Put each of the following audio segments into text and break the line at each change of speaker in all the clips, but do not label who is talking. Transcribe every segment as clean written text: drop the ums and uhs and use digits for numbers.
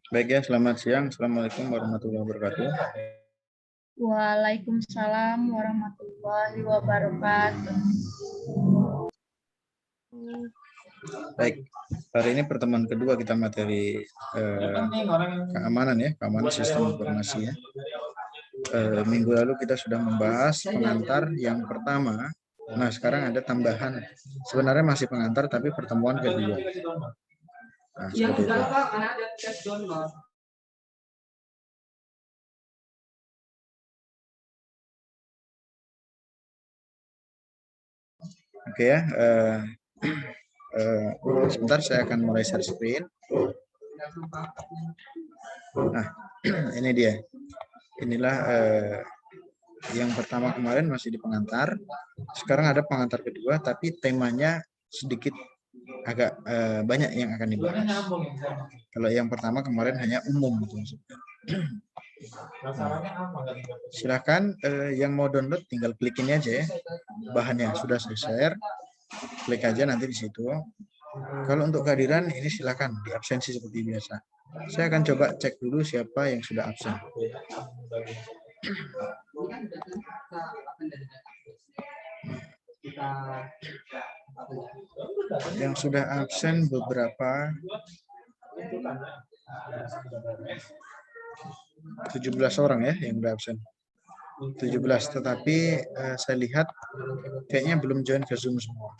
Baik ya, selamat siang. Assalamualaikum warahmatullahi wabarakatuh.
Waalaikumsalam warahmatullahi wabarakatuh.
Baik, hari ini pertemuan kedua kita materi keamanan ya, keamanan sistem informasi ya. Minggu lalu kita sudah membahas pengantar yang pertama. Nah, sekarang ada tambahan. Sebenarnya masih pengantar, tapi pertemuan kedua. Nah, seperti itu. Oke ya, sebentar saya akan mulai share screen. Nah, ini dia. Inilah yang pertama kemarin masih di pengantar. Sekarang ada pengantar kedua, tapi temanya sedikit agak banyak yang akan dibahas. Kalau yang pertama kemarin hanya umum gitu. Nah, silakan yang mau download tinggal klik ini aja ya. Bahannya sudah saya share. Klik aja nanti di situ. Kalau untuk kehadiran ini silakan di absensi seperti biasa. Saya akan coba cek dulu siapa yang sudah absen. Yang sudah absen beberapa 17 orang ya yang sudah absen. 17, tetapi saya lihat kayaknya belum join ke Zoom semua.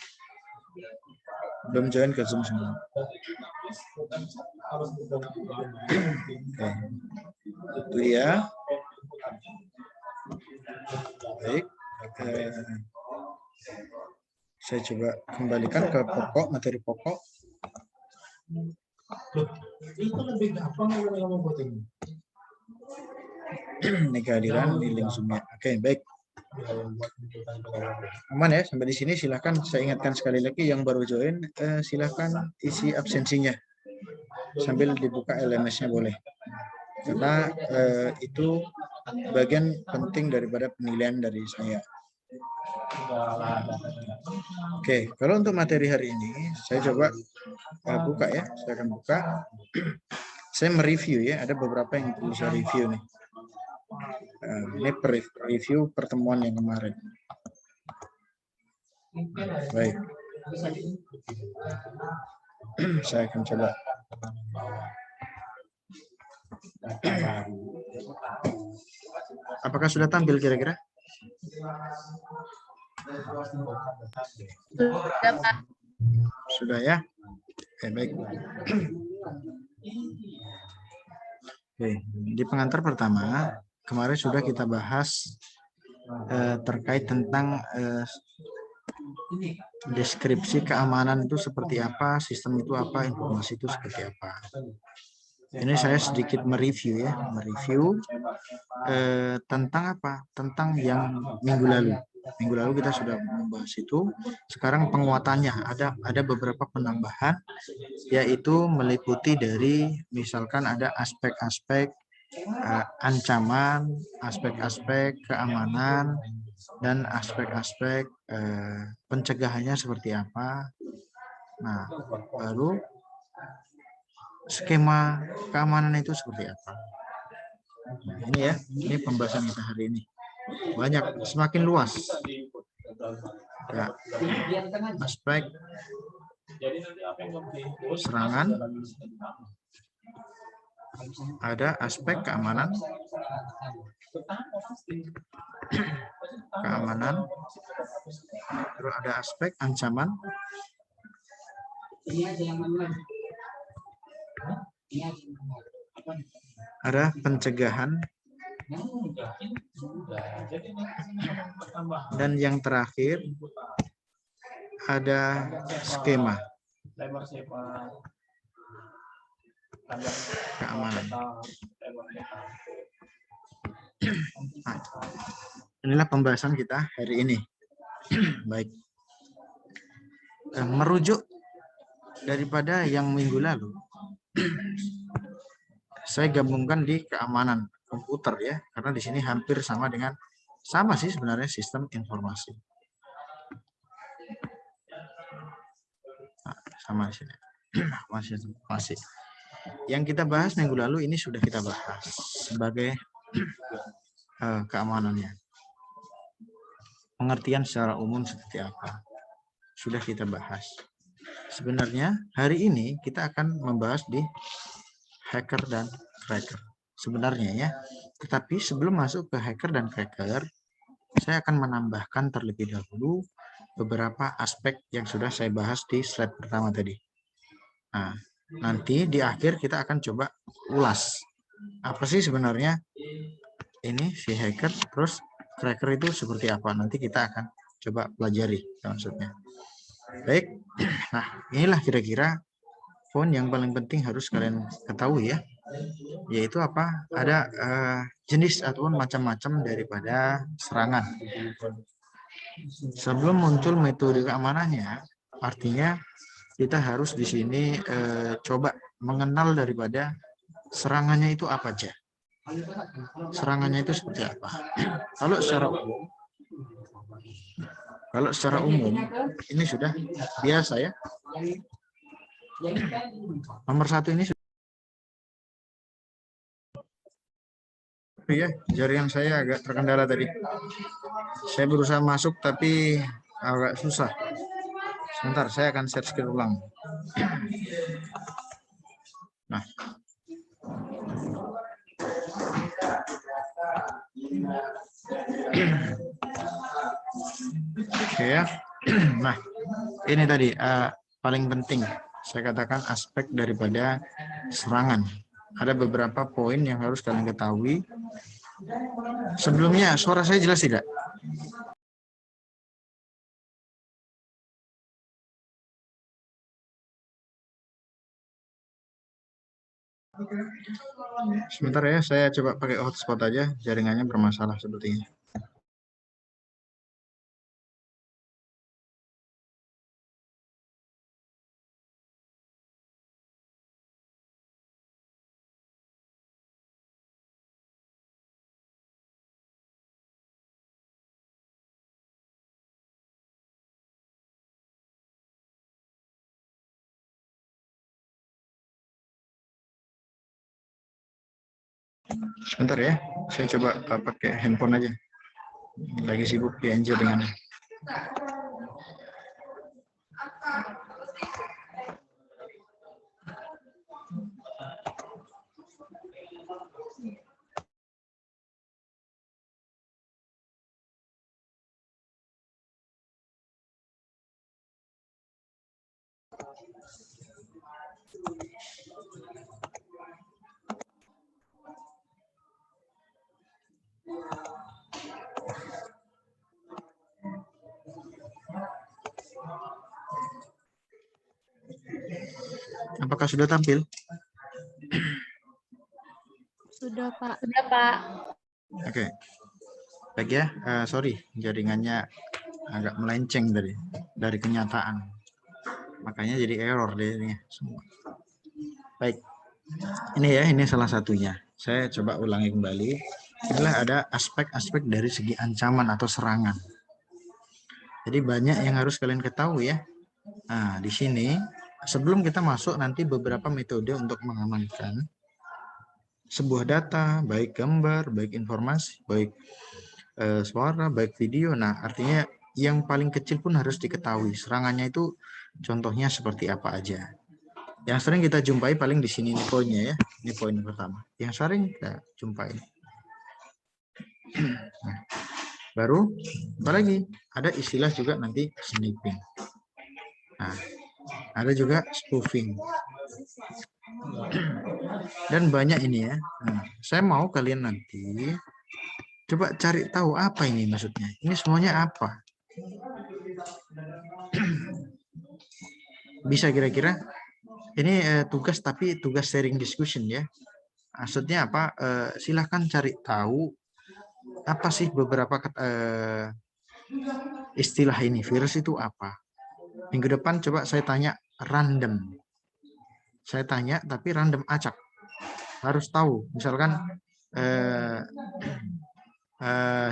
Belum join ke Zoom semua. Oke. Itu ya. Baik. Saya coba kembalikan ke pokok, materi pokok. Itu lebih gampang kalau ngomong buat ini. Ini kehadiran di link Zoom-nya. Oke, baik. Aman ya, sampai di sini silahkan saya ingatkan sekali lagi yang baru join, silahkan isi absensinya. Sambil dibuka LMS-nya boleh. Karena itu bagian penting daripada penilaian dari saya. Oke, kalau untuk materi hari ini, saya coba buka ya. Saya akan buka. Saya mereview ya, ada beberapa yang perlu saya review nih. Ini review pertemuan yang kemarin. Baik. Saya akan coba. Apakah sudah tampil kira-kira? Sudah ya? Oke, baik. Oke, di pengantar pertama, kemarin sudah kita bahas terkait tentang deskripsi keamanan itu seperti apa, sistem itu apa, informasi itu seperti apa. Ini saya sedikit mereview ya, tentang apa? Tentang yang minggu lalu. Minggu lalu kita sudah membahas itu. Sekarang penguatannya ada beberapa penambahan, yaitu meliputi dari misalkan ada aspek-aspek ancaman, aspek-aspek keamanan, dan aspek-aspek pencegahannya seperti apa. Nah, baru skema keamanan itu seperti apa. Nah, ini ya, ini pembahasan kita hari ini. Banyak, semakin luas. Ya, aspek serangan, ada aspek keamanan, terus ada aspek ancaman, ada pencegahan, dan yang terakhir ada skema keamanan. Nah, inilah pembahasan kita hari ini. Baik. Merujuk daripada yang minggu lalu, saya gabungkan di keamanan komputer ya, karena di sini hampir sama sih sebenarnya sistem informasi. Nah, sama di sini. Masih. Yang kita bahas minggu lalu ini sudah kita bahas sebagai keamanannya. Pengertian secara umum seperti apa sudah kita bahas. Sebenarnya hari ini kita akan membahas di hacker dan cracker. Sebenarnya ya. Tetapi sebelum masuk ke hacker dan cracker, saya akan menambahkan terlebih dahulu beberapa aspek yang sudah saya bahas di slide pertama tadi. Nah, nanti di akhir kita akan coba ulas. Apa sih sebenarnya ini si hacker, terus cracker itu seperti apa? Nanti kita akan coba pelajari maksudnya. Baik, nah inilah kira-kira poin yang paling penting harus kalian ketahui ya. Yaitu apa? Ada jenis ataupun macam-macam daripada serangan. Sebelum muncul metode keamanannya, artinya kita harus di sini coba mengenal daripada serangannya itu apa aja. Serangannya itu seperti apa? Kalau secara umum ini sudah biasa ya. Nomor satu ini ya, jaringan saya agak terkendala tadi. Saya berusaha masuk tapi agak susah. Sebentar, saya akan share screen ulang. Nah. Oke ya. Nah, ini tadi paling penting saya katakan aspek daripada serangan. Ada beberapa poin yang harus kalian ketahui. Sebelumnya, suara saya jelas tidak? Sebentar ya, saya coba pakai hotspot aja, jaringannya bermasalah sepertinya. Sebentar ya, saya coba pakai handphone aja. Lagi sibuk PNJ dengan. Apakah sudah tampil?
Sudah, Pak. Sudah, Pak.
Oke. Baik ya, sorry, jaringannya agak melenceng dari kenyataan. Makanya jadi error deh semua. Baik. Ini salah satunya. Saya coba ulangi kembali. Inilah ada aspek-aspek dari segi ancaman atau serangan. Jadi banyak yang harus kalian ketahui ya. Nah, di sini sebelum kita masuk nanti beberapa metode untuk mengamankan sebuah data, baik gambar, baik informasi, baik suara, baik video. Nah, artinya yang paling kecil pun harus diketahui. Serangannya itu contohnya seperti apa aja. Yang sering kita jumpai paling di sini, ini poinnya ya. Ini poin pertama. Yang sering kita jumpai. Nah, baru apa lagi? Ada istilah juga nanti sniping. Nah, ada juga spoofing. Dan banyak ini ya. Nah, saya mau kalian nanti coba cari tahu apa ini maksudnya. Ini semuanya apa? Bisa kira-kira? Ini tugas tapi tugas sharing discussion ya. Maksudnya apa? Silahkan cari tahu apa sih beberapa istilah ini. Virus itu apa? Minggu depan coba saya tanya random. Saya tanya tapi random acak. Harus tahu. Misalkan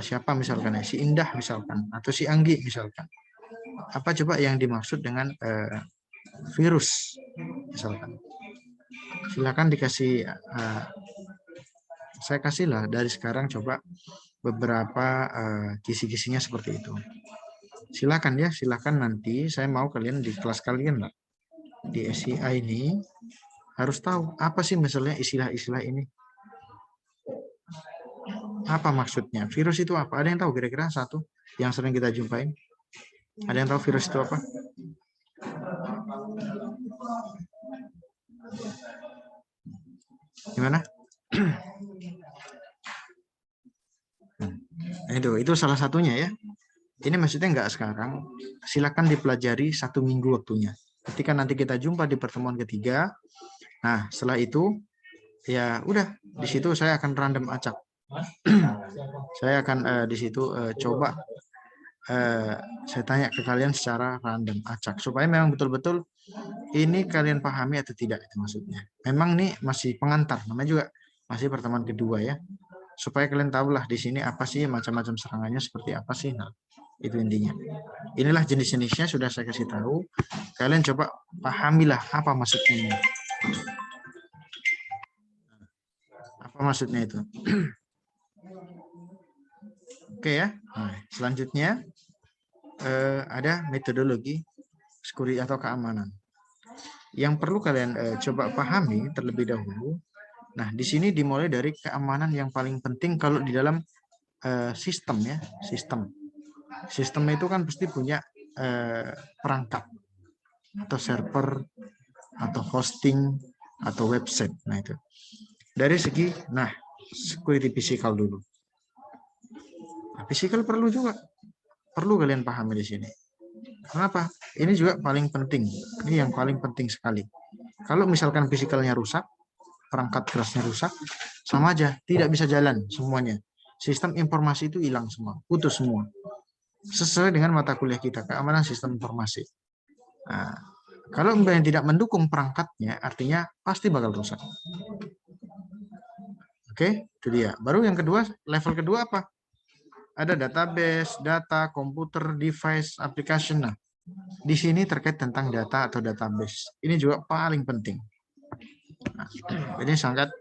siapa misalkan ya, si Indah misalkan atau si Anggi misalkan. Apa coba yang dimaksud dengan virus misalkan. Silakan dikasih, saya kasihlah dari sekarang coba beberapa kisi-kisinya seperti itu. Silakan ya, silakan nanti saya mau kalian di kelas kalian lah. Di SCI ini harus tahu apa sih misalnya istilah-istilah ini. Apa maksudnya? Virus itu apa? Ada yang tahu kira-kira satu yang sering kita jumpain? Ada yang tahu virus itu apa? Gimana? Itu salah satunya ya. Ini maksudnya nggak sekarang. Silakan dipelajari 1 minggu waktunya. Ketika nanti kita jumpa di pertemuan ketiga, nah setelah itu ya udah di situ saya akan random acak. Saya akan di situ coba saya tanya ke kalian secara random acak supaya memang betul-betul ini kalian pahami atau tidak itu maksudnya. Memang nih masih pengantar, namanya juga masih pertemuan kedua ya. Supaya kalian tahulah di sini apa sih macam-macam serangannya seperti apa sih. Nah, itu intinya. Inilah jenis-jenisnya sudah saya kasih tahu. Kalian coba pahamilah apa maksudnya ini. Apa maksudnya itu? Oke ya. Nah, selanjutnya ada metodologi security atau keamanan. Yang perlu kalian coba pahami terlebih dahulu. Nah, di sini dimulai dari keamanan yang paling penting kalau di dalam sistem ya, sistem. Sistem itu kan pasti punya perangkat atau server atau hosting atau website. Nah, itu. Dari segi security physical dulu. Nah, physical perlu juga. Perlu kalian pahami di sini. Kenapa? Ini juga paling penting. Ini yang paling penting sekali. Kalau misalkan fisikalnya rusak, perangkat kerasnya rusak, sama aja, tidak bisa jalan semuanya. Sistem informasi itu hilang semua, putus semua. Sesuai dengan mata kuliah kita, keamanan sistem informasi. Nah, kalau yang tidak mendukung perangkatnya, artinya pasti bakal rusak. Oke, itu dia. Baru yang kedua, level kedua apa? Ada database, data, komputer, device, application. Nah, di sini terkait tentang data atau database. Ini juga paling penting. Nah, ini sangat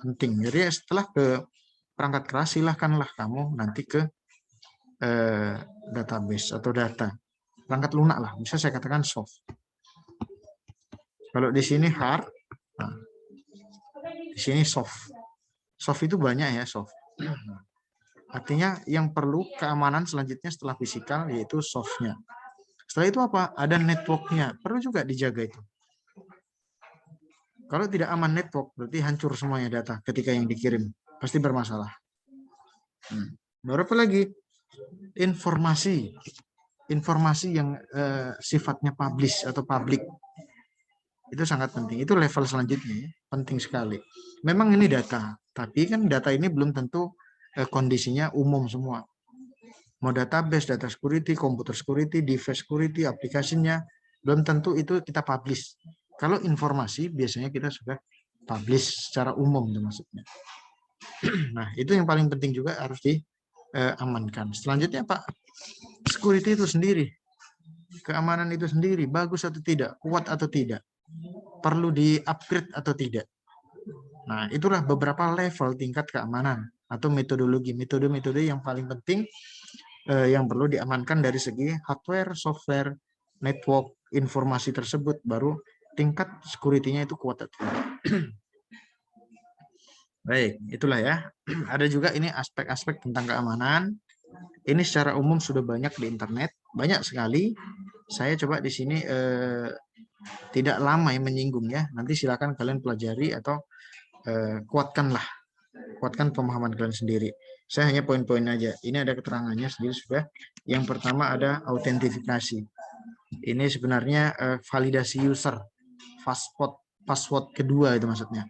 penting. Jadi setelah ke perangkat keras, silahkanlah kamu nanti ke database atau data. Perangkat lunak lah, bisa saya katakan soft. Kalau di sini hard, nah, di sini soft. Soft itu banyak ya, soft. Artinya yang perlu keamanan selanjutnya setelah fisikal yaitu softnya. Setelah itu apa? Ada networknya, perlu juga dijaga itu. Kalau tidak aman network, berarti hancur semuanya data ketika yang dikirim. Pasti bermasalah. Baru apa lagi? Informasi. Informasi yang sifatnya publish atau publik. Itu sangat penting. Itu level selanjutnya. Ya. Penting sekali. Memang ini data. Tapi kan data ini belum tentu kondisinya umum semua. Mau database, data security, computer security, device security, aplikasinya, belum tentu itu kita publish. Kalau informasi biasanya kita sudah publish secara umum maksudnya. Nah, itu yang paling penting juga harus diamankan. Selanjutnya Pak, security itu sendiri. Keamanan itu sendiri bagus atau tidak, kuat atau tidak, perlu di-upgrade atau tidak. Nah, itulah beberapa level tingkat keamanan atau metodologi, metode-metode yang paling penting yang perlu diamankan dari segi hardware, software, network, informasi tersebut, baru tingkat security-nya itu kuat atau tidak. Baik, itulah ya. Ada juga ini aspek-aspek tentang keamanan. Ini secara umum sudah banyak di internet, banyak sekali. Saya coba di sini tidak lama ya menyinggung ya. Nanti silakan kalian pelajari atau kuatkan pemahaman kalian sendiri. Saya hanya poin-poin aja. Ini ada keterangannya sendiri sudah. Yang pertama ada autentifikasi. Ini sebenarnya validasi user, password kedua itu maksudnya.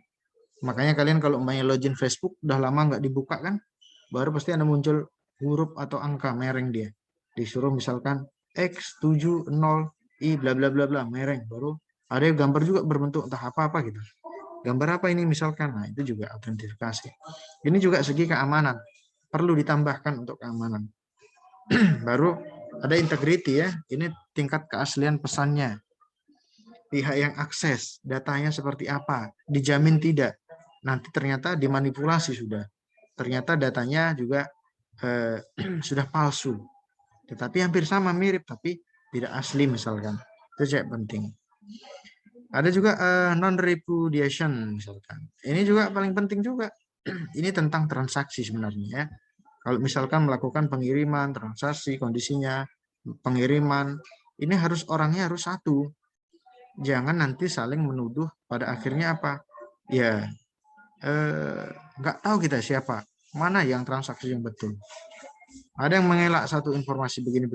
Makanya kalian kalau main login Facebook udah lama nggak dibuka kan, baru pasti ada muncul huruf atau angka mereng dia. Disuruh misalkan X70I bla bla bla bla mereng, baru ada gambar juga berbentuk entah apa-apa gitu. Gambar apa ini misalkan, nah itu juga autentifikasi. Ini juga segi keamanan, perlu ditambahkan untuk keamanan. Baru ada integrity ya, ini tingkat keaslian pesannya. pihak yang akses, datanya seperti apa, dijamin tidak. Nanti ternyata dimanipulasi sudah. Ternyata datanya juga sudah palsu. Tetapi hampir sama, mirip, tapi tidak asli misalkan. Itu cek penting. Ada juga non-repudiation misalkan. Ini juga paling penting juga. Ini tentang transaksi sebenarnya ya. Kalau misalkan melakukan pengiriman, transaksi, kondisinya, pengiriman, ini harus orangnya harus satu. Jangan nanti saling menuduh pada akhirnya apa? Ya, nggak tahu kita siapa, mana yang transaksi yang betul. Ada yang mengelak satu informasi begini.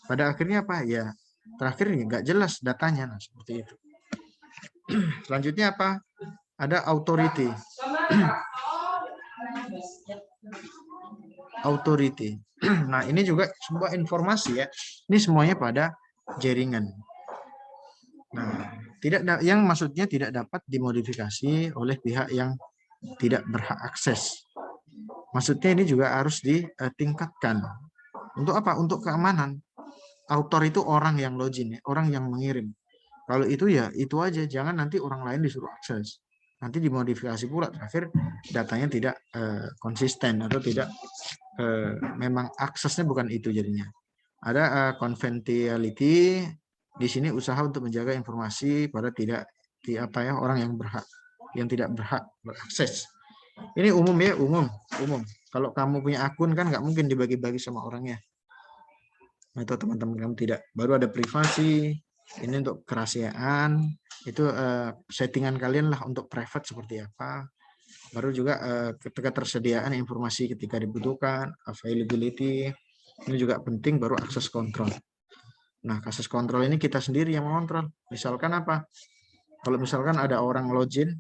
Pada akhirnya apa? Ya, terakhir nggak jelas datanya, nah, seperti itu. Selanjutnya apa? Ada authority. Authority. Nah, ini juga sebuah informasi ya. Ini semuanya pada jaringan. Nah, yang maksudnya tidak dapat dimodifikasi oleh pihak yang tidak berhak akses. Maksudnya ini juga harus ditingkatkan. Untuk apa? Untuk keamanan. Author itu orang yang login, orang yang mengirim. Kalau itu ya itu aja, jangan nanti orang lain disuruh akses. Nanti dimodifikasi pula, terakhir datanya tidak konsisten atau tidak memang aksesnya bukan itu jadinya. Ada confidentiality, di sini usaha untuk menjaga informasi pada orang yang tidak berhak berakses. Ini umum ya, umum. Kalau kamu punya akun kan nggak mungkin dibagi-bagi sama orangnya. Atau teman-teman kamu tidak. Baru ada privasi, ini untuk kerahasiaan, itu settingan kalian lah untuk private seperti apa. Baru juga ketersediaan informasi ketika dibutuhkan, availability, ini juga penting, baru akses kontrol. Nah, akses kontrol ini kita sendiri yang mengontrol. Misalkan apa? Kalau misalkan ada orang login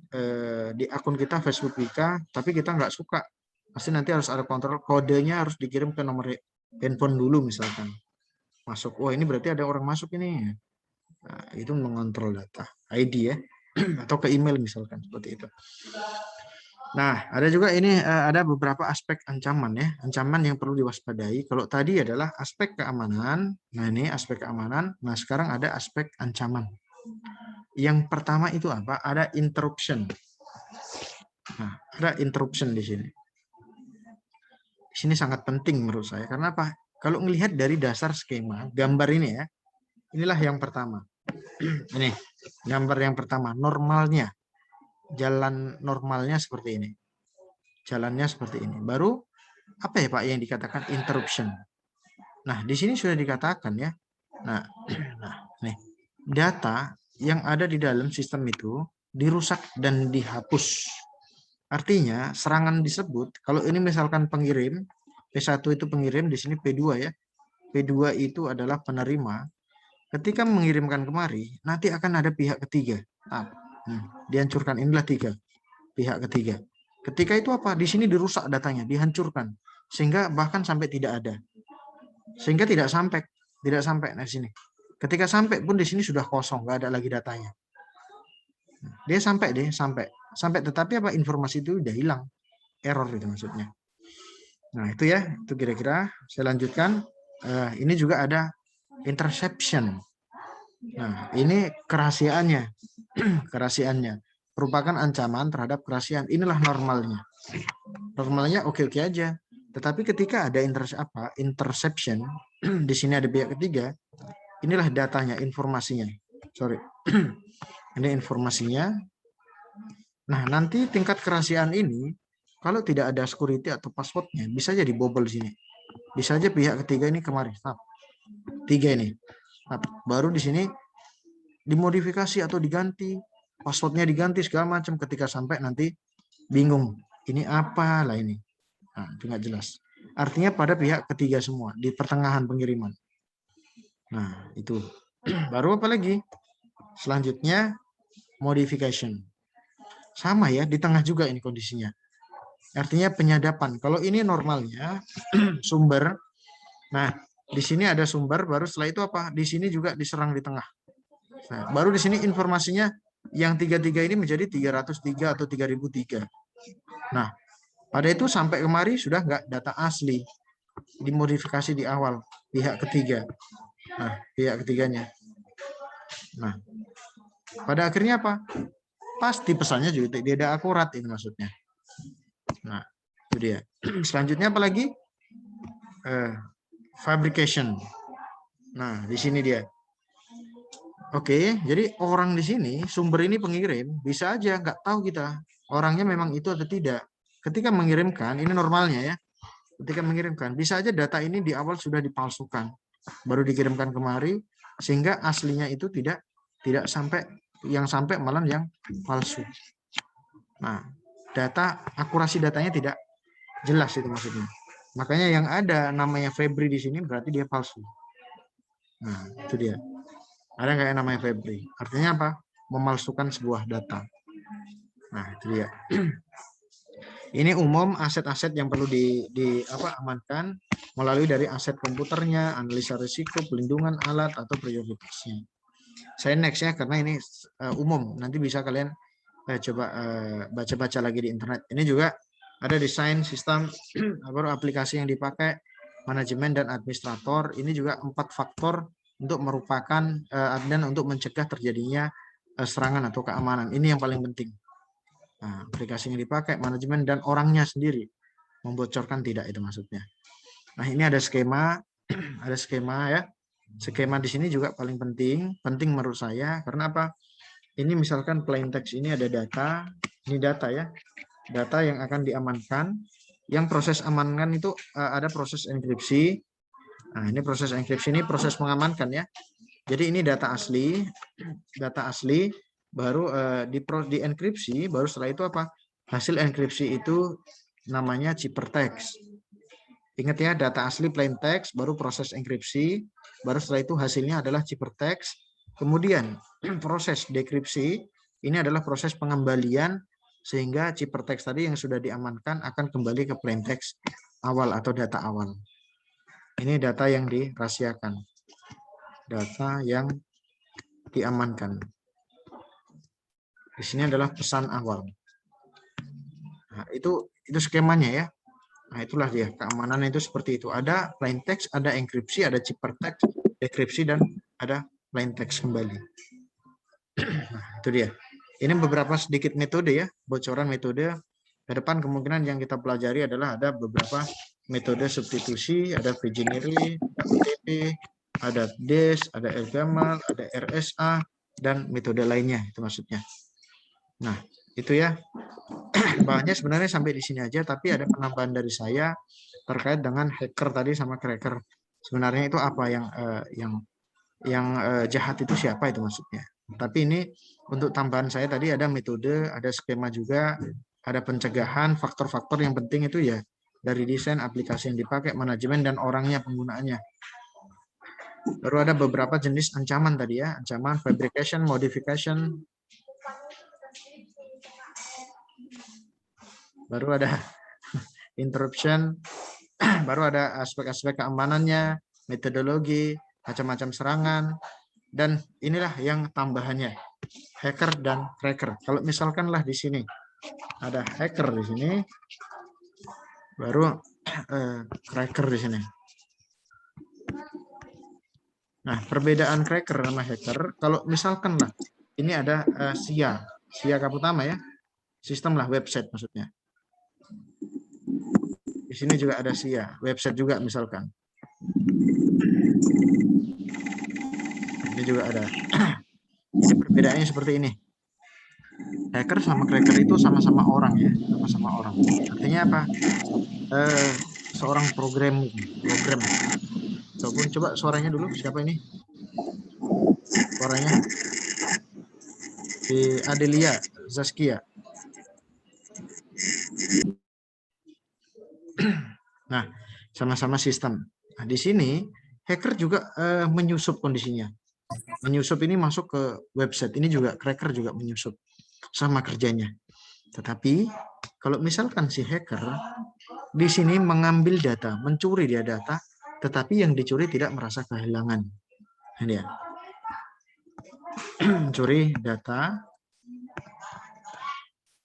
di akun kita, Facebook kita, tapi kita nggak suka, pasti nanti harus ada kontrol, kodenya harus dikirim ke nomor handphone dulu misalkan. Masuk, oh ini berarti ada orang masuk ini. Nah, itu mengontrol data, ID ya, atau ke email misalkan, seperti itu. Nah, ada juga ini ada beberapa aspek ancaman ya, ancaman yang perlu diwaspadai. Kalau tadi adalah aspek keamanan, nah ini aspek keamanan, nah sekarang ada aspek ancaman. Yang pertama itu apa? Ada interruption. Nah, ada interruption di sini. Di sini sangat penting menurut saya, karena apa? Kalau melihat dari dasar skema, gambar ini ya, inilah yang pertama. Ini, gambar yang pertama, normalnya. Jalan normalnya seperti ini. Jalannya seperti ini. Baru apa ya Pak yang dikatakan interruption? Nah, di sini sudah dikatakan ya. Nah, nih, data yang ada di dalam sistem itu dirusak dan dihapus. Artinya, serangan disebut, kalau ini misalkan pengirim, P1 itu pengirim, di sini P2 ya. P2 itu adalah penerima. Ketika mengirimkan kemari, nanti akan ada pihak ketiga. Dihancurkan, inilah pihak ketiga. Ketika itu apa? Di sini dirusak datanya, dihancurkan, sehingga bahkan sampai tidak ada, sehingga tidak sampai di sini. Ketika sampai pun di sini sudah kosong, nggak ada lagi datanya. Dia sampai, tetapi apa? Informasi itu udah hilang, error itu maksudnya. Nah itu ya, itu kira-kira. Saya lanjutkan. Ini juga ada interception. Nah ini kerahasiaannya, kerahasiaannya merupakan ancaman terhadap kerahasiaan. Inilah normalnya. Normalnya oke-oke aja. Tetapi ketika ada interception, di sini ada pihak ketiga, inilah datanya, informasinya. Sorry. Ini informasinya. Nah, nanti tingkat kerahasiaan ini, kalau tidak ada security atau passwordnya, bisa jadi bobol sini. Bisa aja pihak ketiga ini kemarin. Tiga ini. Baru di sini dimodifikasi atau diganti. Passwordnya diganti segala macam, ketika sampai nanti bingung. Ini apa lah ini. Nah, itu nggak jelas. Artinya pada pihak ketiga semua, di pertengahan pengiriman. Nah, itu. Baru apa lagi? Selanjutnya, modification. Sama ya, di tengah juga ini kondisinya. Artinya penyadapan. Kalau ini normalnya, sumber. Nah, di sini ada sumber, baru setelah itu apa? Di sini juga diserang di tengah. Nah, baru di sini informasinya, yang 33 ini menjadi 303 atau 3003. Nah, pada itu sampai kemari sudah nggak data asli. Dimodifikasi di awal, pihak ketiga. Nah, pihak ketiganya. Nah, Pada akhirnya apa? Pasti pesannya juga tidak akurat, itu maksudnya. Nah, itu dia. Selanjutnya apa lagi? Fabrication. Nah, di sini dia. Oke, jadi orang di sini, sumber ini pengirim, bisa aja nggak tahu kita orangnya memang itu atau tidak. Ketika mengirimkan, ini normalnya ya. Ketika mengirimkan, bisa aja data ini di awal sudah dipalsukan, baru dikirimkan kemari, sehingga aslinya itu tidak sampai, yang sampai malah yang palsu. Nah, akurasi datanya tidak jelas, itu maksudnya. Makanya yang ada namanya Febri di sini berarti dia palsu. Nah, itu dia. Ada nggak yang namanya Febri? Artinya apa? Memalsukan sebuah data. Nah, itu dia. Ini umum aset-aset yang perlu amankan melalui dari aset komputernya, analisa risiko, pelindungan alat, atau prioritasnya. Saya next ya, karena ini umum. Nanti bisa kalian coba baca-baca lagi di internet. Ini juga ada desain sistem baru aplikasi yang dipakai, manajemen dan administrator. Ini juga 4 faktor untuk merupakan dan untuk mencegah terjadinya serangan atau keamanan. Ini yang paling penting. Nah, aplikasi yang dipakai, manajemen dan orangnya sendiri membocorkan tidak, itu maksudnya. Nah, ini ada skema, ada skema ya. Skema di sini juga paling penting menurut saya, karena apa? Ini misalkan plain text ini ada data, ini data ya, data yang akan diamankan. Yang proses amankan itu ada proses enkripsi. Nah, ini proses enkripsi ini proses mengamankan ya. Jadi ini data asli, baru di enkripsi, baru setelah itu apa? Hasil enkripsi itu namanya ciphertext. Ingat ya, data asli plain text, baru proses enkripsi, baru setelah itu hasilnya adalah ciphertext. Kemudian proses dekripsi, ini adalah proses pengembalian, sehingga ciphertext tadi yang sudah diamankan akan kembali ke plain text awal atau data awal. Ini data yang dirahasiakan, data yang diamankan. Di sini adalah pesan awal. Nah, itu skemanya ya. Nah, itulah dia, keamanan itu seperti itu. Ada plain text, ada enkripsi, ada ciphertext, dekripsi, dan ada plain text kembali. Nah, itu dia. Ini beberapa sedikit metode ya, bocoran metode. Ke depan kemungkinan yang kita pelajari adalah ada beberapa metode substitusi, ada Viginary, ada OTP, ada DES, ada LGAML, ada RSA, dan metode lainnya, itu maksudnya. Nah, itu ya. Bahannya sebenarnya sampai di sini aja, tapi ada penambahan dari saya terkait dengan hacker tadi sama cracker. Sebenarnya itu apa yang jahat itu siapa, itu maksudnya. Tapi ini untuk tambahan saya tadi ada metode, ada skema juga, ada pencegahan, faktor-faktor yang penting itu ya dari desain aplikasi yang dipakai, manajemen, dan orangnya penggunaannya. Baru ada beberapa jenis ancaman tadi ya, ancaman fabrication, modification. Baru ada interruption, baru ada aspek-aspek keamanannya, metodologi, macam-macam serangan, dan inilah yang tambahannya, hacker dan cracker. Kalau misalkanlah di sini ada hacker di sini, baru cracker di sini. Nah, perbedaan cracker sama hacker, kalau misalkanlah ini ada SIA utama ya, sistem lah, website maksudnya. Di sini juga ada SIA, website juga misalkan. Ini juga ada. Ini perbedaannya seperti ini. Hacker sama cracker itu sama-sama orang ya, sama-sama orang. Artinya apa? Seorang program. Ataupun coba suaranya dulu, siapa ini? Suaranya di Adelia Zaskia. Nah, sama-sama sistem. Nah, di sini hacker juga menyusup kondisinya. Menyusup ini masuk ke website. Ini juga cracker juga menyusup. Sama kerjanya. Tetapi kalau misalkan si hacker di sini mengambil data, mencuri dia data, tetapi yang dicuri tidak merasa kehilangan. Ini ya. Mencuri data,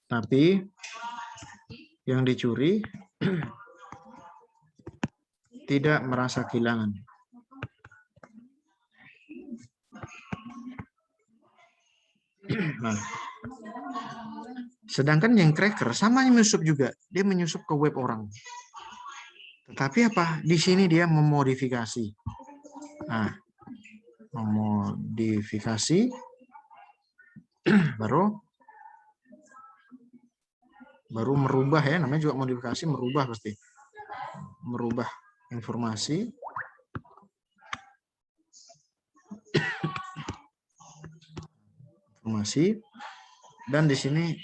tapi yang dicuri tidak merasa kehilangan. Nah, sedangkan yang cracker sama menyusup juga, dia menyusup ke web orang. Tetapi apa? Di sini dia memodifikasi. Nah, memodifikasi baru merubah ya, namanya juga modifikasi, merubah pasti. Merubah informasi dan di sini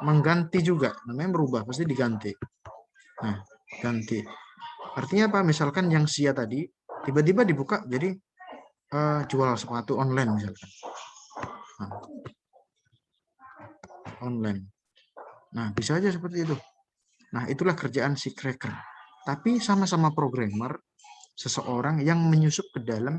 mengganti juga, namanya merubah pasti diganti. Nah, ganti artinya apa? Misalkan yang Sia tadi tiba-tiba dibuka jadi jual sepatu online misalkan. Nah, online. Nah, bisa aja seperti itu. Nah, itulah kerjaan si cracker. Tapi sama-sama programmer, seseorang yang menyusup ke dalam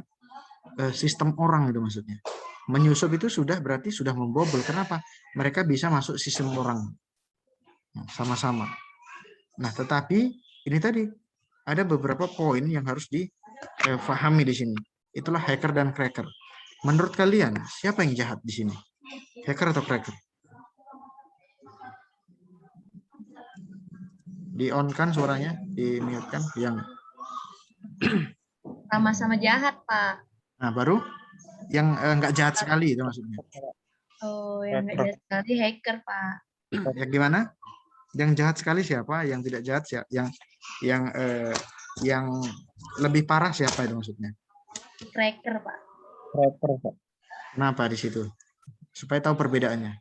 sistem orang itu maksudnya. Menyusup itu sudah berarti sudah membobol. Kenapa? Mereka bisa masuk sistem orang. Sama-sama. Nah, tetapi ini tadi ada beberapa poin yang harus difahami di sini. Itulah hacker dan cracker. Menurut kalian, siapa yang jahat di sini? Hacker atau cracker? Di-on kan suaranya, di-mute kan yang
Sama-sama jahat, Pak.
nah baru yang nggak jahat sekali itu maksudnya.
Oh, yang nggak jahat sekali hacker, Pak.
Ya gimana? Yang jahat sekali siapa? Yang tidak jahat siapa? Yang lebih parah siapa itu maksudnya?
Cracker, Pak.
Kenapa di situ? Supaya tahu perbedaannya.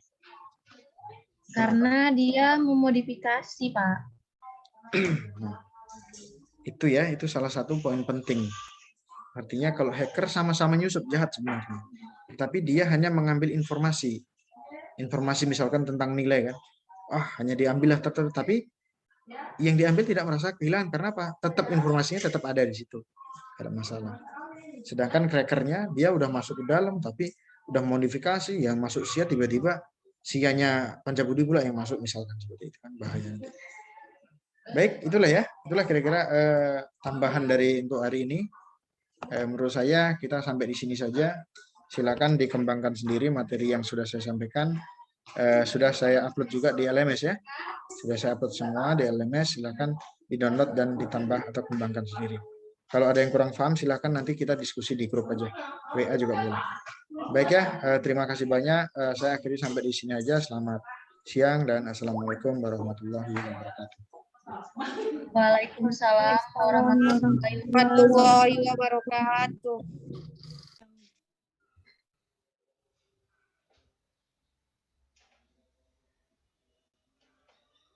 Karena dia memodifikasi, Pak.
Nah, itu salah satu poin penting. Artinya kalau hacker sama-sama nyusup jahat sebenarnya. Tapi dia hanya mengambil informasi. Informasi misalkan tentang nilai kan. Hanya diambil lah tapi yang diambil tidak merasa kehilangan karena apa? Tetap informasinya tetap ada di situ. Tidak ada masalah. Sedangkan crackernya dia udah masuk ke dalam tapi udah modifikasi, yang masuk Sia tiba-tiba Sianya Pancabudi pula yang masuk misalkan seperti itu kan bahaya nanti. Baik, itulah kira-kira tambahan dari untuk hari ini. Menurut saya kita sampai di sini saja. Silakan dikembangkan sendiri materi yang sudah saya sampaikan. Sudah saya upload juga di LMS ya. Sudah saya upload semua di LMS. Silakan di-download dan ditambah atau kembangkan sendiri. Kalau ada yang kurang paham, silakan nanti kita diskusi di grup aja. WA juga boleh. Baik ya, terima kasih banyak. Saya akhiri sampai di sini aja. Selamat siang dan assalamualaikum warahmatullahi wabarakatuh.
Waalaikumsalam warahmatullahi wabarakatuh.